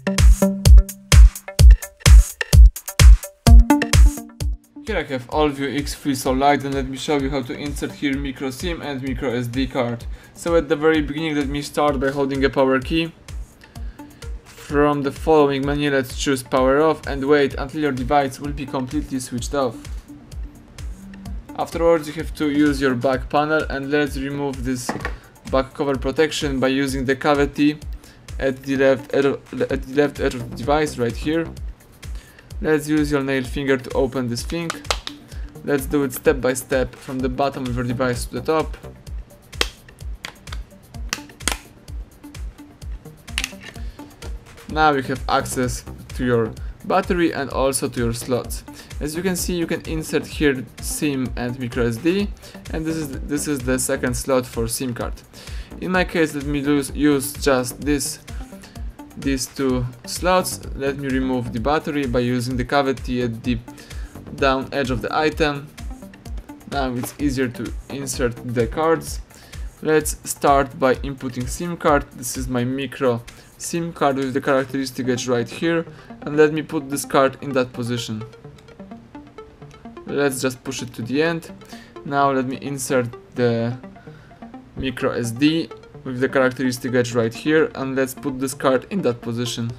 Here I have ALLVIEW X3 so Lite, and let me show you how to insert here micro SIM and micro SD card. So at the very beginning, let me start by holding a power key. From the following menu, let's choose power off and wait until your device will be completely switched off. Afterwards, you have to use your back panel, and let's remove this back cover protection by using the cavity at the left edge of the device right here. Let's use your nail finger to open this thing. Let's do it step by step from the bottom of your device to the top. Now you have access to your battery and also to your slots. As you can see, you can insert here SIM and micro SD, and this is the second slot for SIM card. In my case, let me use just these two slots. Let me remove the battery by using the cavity at the down edge of the item. Now it's easier to insert the cards. Let's start by inputting SIM card. This is my micro SIM card with the characteristic edge right here, and let me put this card in that position. Let's just push it to the end. Now let me insert the micro SD with the characteristic edge right here, and let's put this card in that position.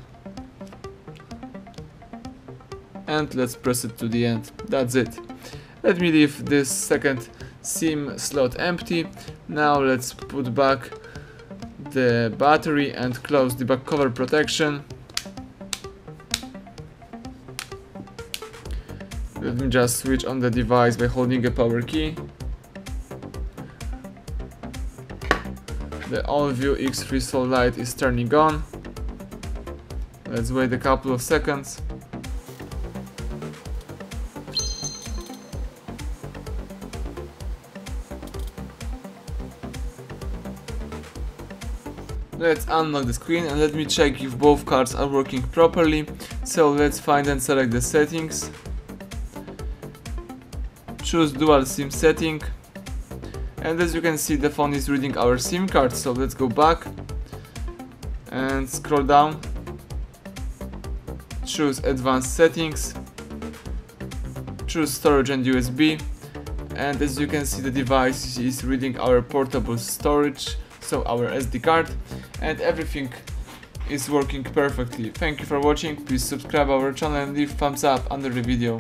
And let's press it to the end. That's it. Let me leave this second SIM slot empty. Now let's put back the battery and close the back cover protection. Let me just switch on the device by holding a power key. The ALLVIEW X3 so Lite is turning on. Let's wait a couple of seconds. Let's unlock the screen and let me check if both cards are working properly. So let's find and select the settings. Choose dual SIM setting. And as you can see, the phone is reading our SIM card, so let's go back and scroll down. Choose advanced settings. Choose storage and USB. And as you can see, the device is reading our portable storage, so our SD card, and everything is working perfectly. Thank you for watching. Please subscribe our channel and leave thumbs up under the video.